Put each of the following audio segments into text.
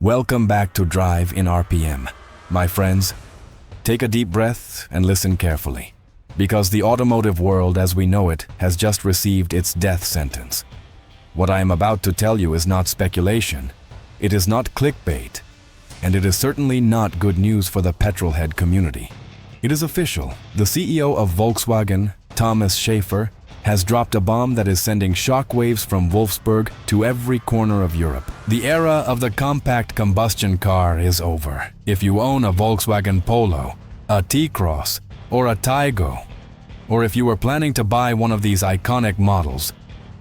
Welcome back to Drive in RPM. My friends, take a deep breath and listen carefully, because the automotive world as we know it has just received its death sentence. What I am about to tell you is not speculation, it is not clickbait, and it is certainly not good news for the petrolhead community. It is official. The CEO of Volkswagen, Thomas Schaefer, has dropped a bomb that is sending shockwaves from Wolfsburg to every corner of Europe. The era of the compact combustion car is over. If you own a Volkswagen Polo, a T-Cross, or a Taigo, or if you were planning to buy one of these iconic models,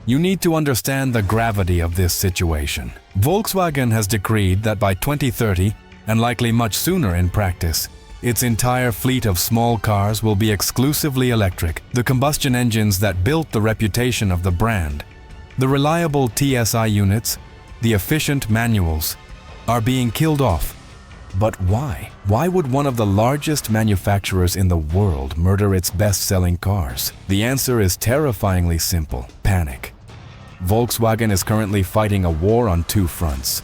you need to understand the gravity of this situation. Volkswagen has decreed that by 2030, and likely much sooner in practice, its entire fleet of small cars will be exclusively electric. The combustion engines that built the reputation of the brand, the reliable TSI units, the efficient manuals, are being killed off. But why? Why would one of the largest manufacturers in the world murder its best-selling cars? The answer is terrifyingly simple: panic. Volkswagen is currently fighting a war on two fronts.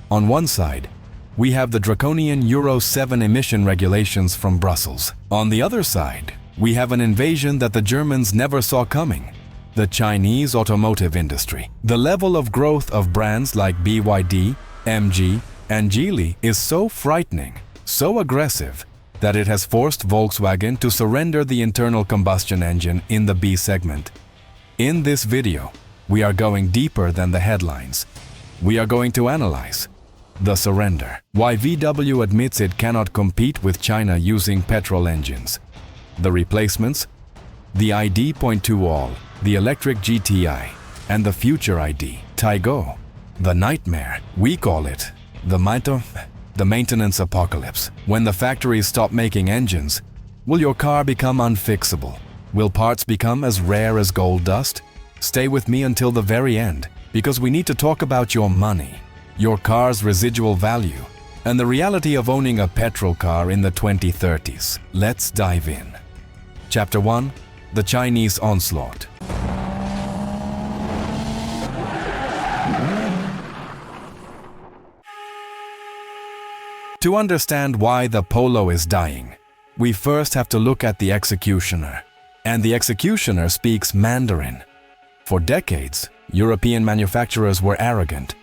On one side, we have the draconian Euro 7 emission regulations from Brussels. On the other side, we have an invasion that the Germans never saw coming: the Chinese automotive industry. The level of growth of brands like BYD, MG, and Geely is so frightening, so aggressive, that it has forced Volkswagen to surrender the internal combustion engine in the B segment. In this video, we are going deeper than the headlines. We are going to analyze the surrender, why VW admits it cannot compete with China using petrol engines, the replacements, the ID.2 All, the electric GTI, and the future ID, Taigo, the nightmare. We call it the maintenance apocalypse. When the factories stop making engines, will your car become unfixable? Will parts become as rare as gold dust? Stay with me until the very end, because we need to talk about your money, your car's residual value, and the reality of owning a petrol car in the 2030s. Let's dive in. Chapter 1: The Chinese Onslaught. To understand why the Polo is dying, we first have to look at the executioner. And the executioner speaks Mandarin. For decades, European manufacturers were arrogant.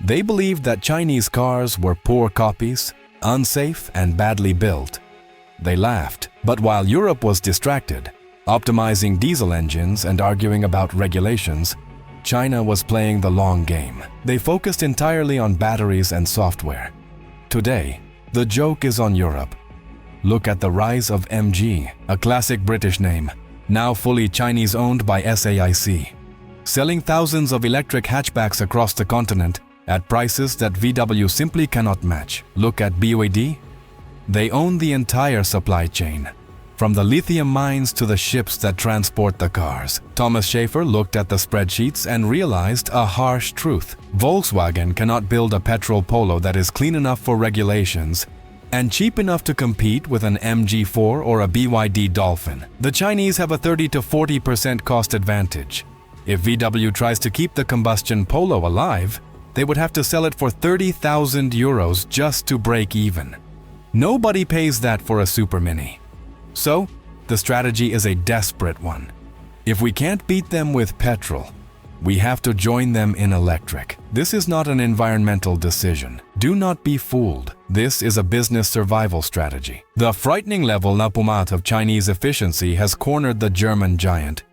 They believed that Chinese cars were poor copies, unsafe, and badly built. They laughed. But while Europe was distracted, optimizing diesel engines and arguing about regulations, China was playing the long game. They focused entirely on batteries and software. Today, the joke is on Europe. Look at the rise of MG, a classic British name, now fully Chinese-owned by SAIC, selling thousands of electric hatchbacks across the continent at prices that VW simply cannot match. Look at BYD. They own the entire supply chain, from the lithium mines to the ships that transport the cars. Thomas Schaefer looked at the spreadsheets and realized a harsh truth. Volkswagen cannot build a petrol Polo that is clean enough for regulations and cheap enough to compete with an MG4 or a BYD Dolphin. The Chinese have a 30 to 40% cost advantage. If VW tries to keep the combustion Polo alive, they would have to sell it for 30,000 euros just to break even. Nobody pays that for a Super Mini. So, the strategy is a desperate one. If we can't beat them with petrol, we have to join them in electric. This is not an environmental decision. Do not be fooled. This is a business survival strategy. The frightening level of Chinese efficiency has cornered the German giant.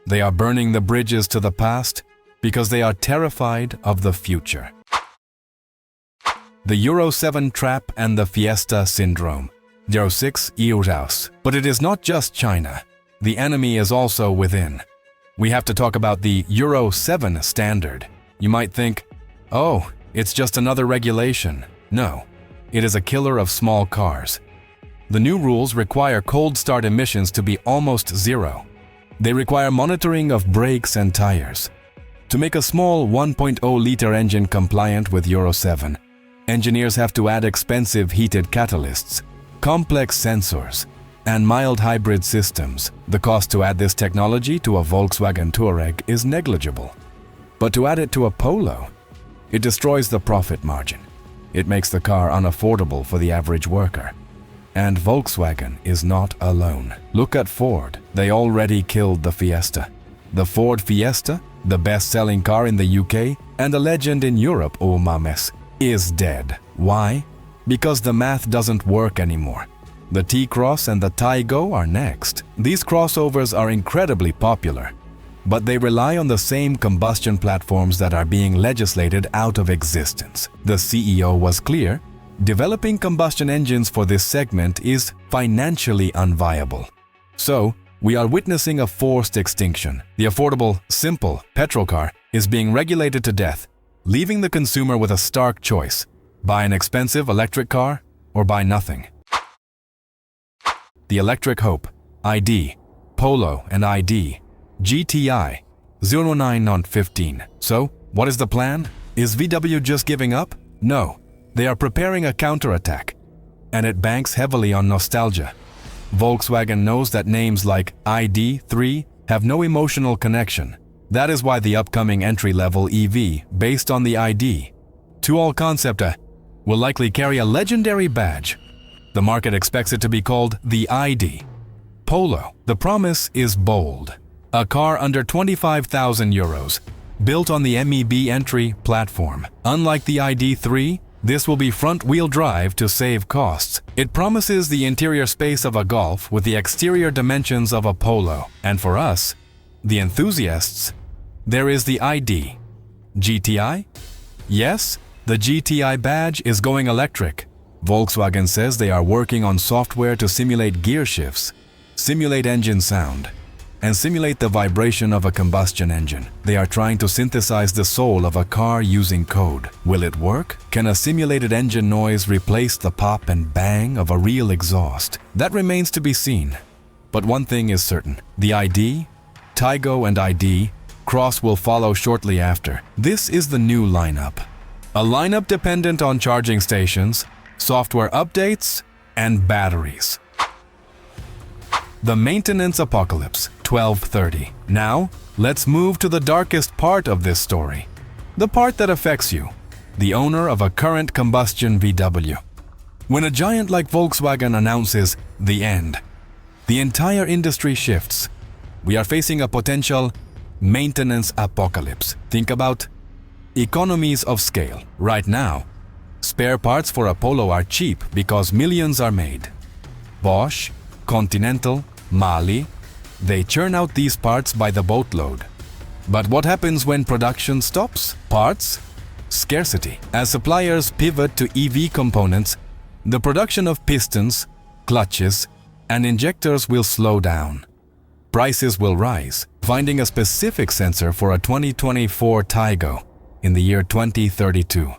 They are burning the bridges to the past because they are terrified of the future. The Euro 7 trap and the Fiesta syndrome. Euro 6 Euraus. But it is not just China. The enemy is also within. We have to talk about the Euro 7 standard. You might think, oh, it's just another regulation. No, it is a killer of small cars. The new rules require cold start emissions to be almost zero. They require monitoring of brakes and tires. To make a small 1.0-liter engine compliant with Euro 7, engineers have to add expensive heated catalysts, complex sensors, and mild hybrid systems. The cost to add this technology to a Volkswagen Touareg is negligible. But to add it to a Polo, it destroys the profit margin. It makes the car unaffordable for the average worker. And Volkswagen is not alone. Look at Ford. They already killed the Fiesta. The Ford Fiesta, the best-selling car in the UK and a legend in Europe, oh mames, is dead. Why? Because the math doesn't work anymore. The T-Cross and the Taigo are next. These crossovers are incredibly popular, but they rely on the same combustion platforms that are being legislated out of existence. The CEO was clear: developing combustion engines for this segment is financially unviable. So, we are witnessing a forced extinction. The affordable, simple petrol car is being regulated to death, leaving the consumer with a stark choice: buy an expensive electric car or buy nothing. The Electric Hope, ID, Polo and ID, GTI, 09-15. So, what is the plan? Is VW just giving up? No, they are preparing a counterattack, and it banks heavily on nostalgia. Volkswagen knows that names like ID3 have no emotional connection. That is why the upcoming entry-level EV, based on the ID, to all concept, will likely carry a legendary badge. The market expects it to be called the ID. Polo. The promise is bold. A car under 25,000 euros, built on the MEB entry platform. Unlike the ID3, this will be front-wheel drive to save costs. It promises the interior space of a Golf with the exterior dimensions of a Polo. And for us, the enthusiasts, there is the ID. GTI? Yes, the GTI badge is going electric. Volkswagen says they are working on software to simulate gear shifts, simulate engine sound, and simulate the vibration of a combustion engine. They are trying to synthesize the soul of a car using code. Will it work? Can a simulated engine noise replace the pop and bang of a real exhaust? That remains to be seen. But one thing is certain: the ID, Taigo and ID, Cross will follow shortly after. This is the new lineup. A lineup dependent on charging stations, software updates, and batteries. The maintenance apocalypse, 1230. Now, let's move to the darkest part of this story. The part that affects you, the owner of a current combustion VW. When a giant like Volkswagen announces the end, the entire industry shifts. We are facing a potential maintenance apocalypse. Think about economies of scale. Right now, spare parts for a Polo are cheap because millions are made. Bosch, Continental, Mali, they churn out these parts by the boatload. But what happens when production stops? Parts? Scarcity. As suppliers pivot to EV components, the production of pistons, clutches, and injectors will slow down. Prices will rise. Finding a specific sensor for a 2024 Taigo in the year 2032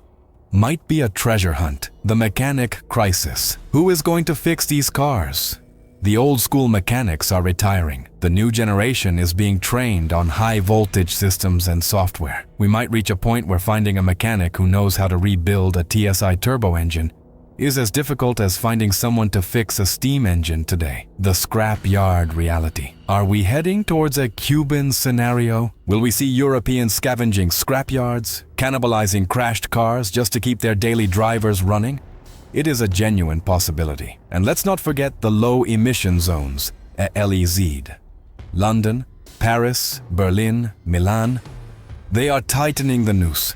might be a treasure hunt. The mechanic crisis. Who is going to fix these cars? The old-school mechanics are retiring. The new generation is being trained on high-voltage systems and software. We might reach a point where finding a mechanic who knows how to rebuild a TSI turbo engine is as difficult as finding someone to fix a steam engine today. The scrap-yard reality. Are we heading towards a Cuban scenario? Will we see Europeans scavenging scrapyards, cannibalizing crashed cars just to keep their daily drivers running? It is a genuine possibility. And let's not forget the low-emission zones, LEZ. London, Paris, Berlin, Milan. They are tightening the noose.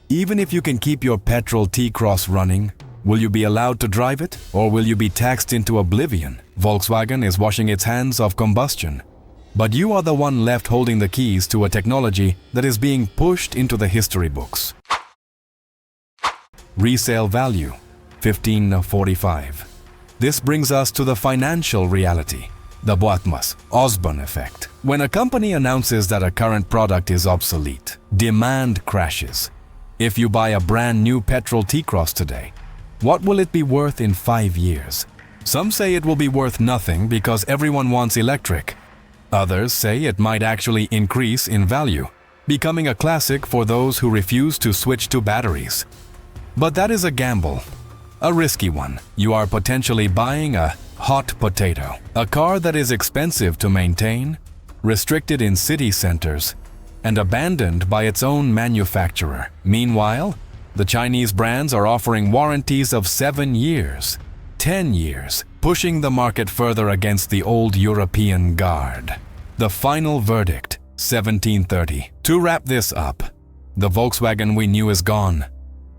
Even if you can keep your petrol T-Cross running, will you be allowed to drive it, or will you be taxed into oblivion? Volkswagen is washing its hands of combustion. But you are the one left holding the keys to a technology that is being pushed into the history books. Resale value. 1545. This brings us to the financial reality, the Boatmas-Osborne effect. When a company announces that a current product is obsolete, demand crashes. If you buy a brand new petrol T-Cross today, what will it be worth in 5 years? Some say it will be worth nothing because everyone wants electric. Others say it might actually increase in value, becoming a classic for those who refuse to switch to batteries. But that is a gamble. A risky one. You are potentially buying a hot potato, a car that is expensive to maintain, restricted in city centers, and abandoned by its own manufacturer. Meanwhile, The Chinese brands are offering warranties of 7 years, 10 years, pushing the market further against the old European guard. The final verdict, 1730. To wrap this up, the Volkswagen we knew is gone.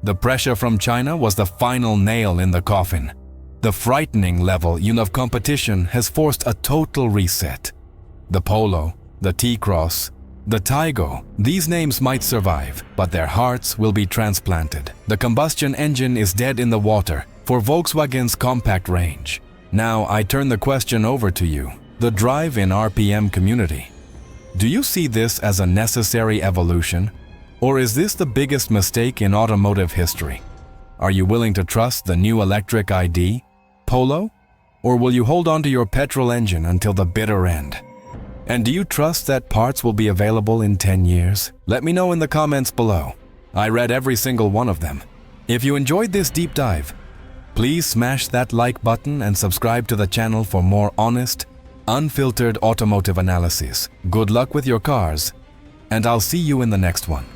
The pressure from China was the final nail in the coffin. The frightening level of competition has forced a total reset. The Polo, the T-Cross, the Taigo, these names might survive, but their hearts will be transplanted. The combustion engine is dead in the water for Volkswagen's compact range. Now I turn the question over to you, the drive-in-rpm community. Do you see this as a necessary evolution? Or is this the biggest mistake in automotive history? Are you willing to trust the new electric ID, Polo? Or will you hold on to your petrol engine until the bitter end? And do you trust that parts will be available in 10 years? Let me know in the comments below. I read every single one of them. If you enjoyed this deep dive, please smash that like button and subscribe to the channel for more honest, unfiltered automotive analysis. Good luck with your cars, and I'll see you in the next one.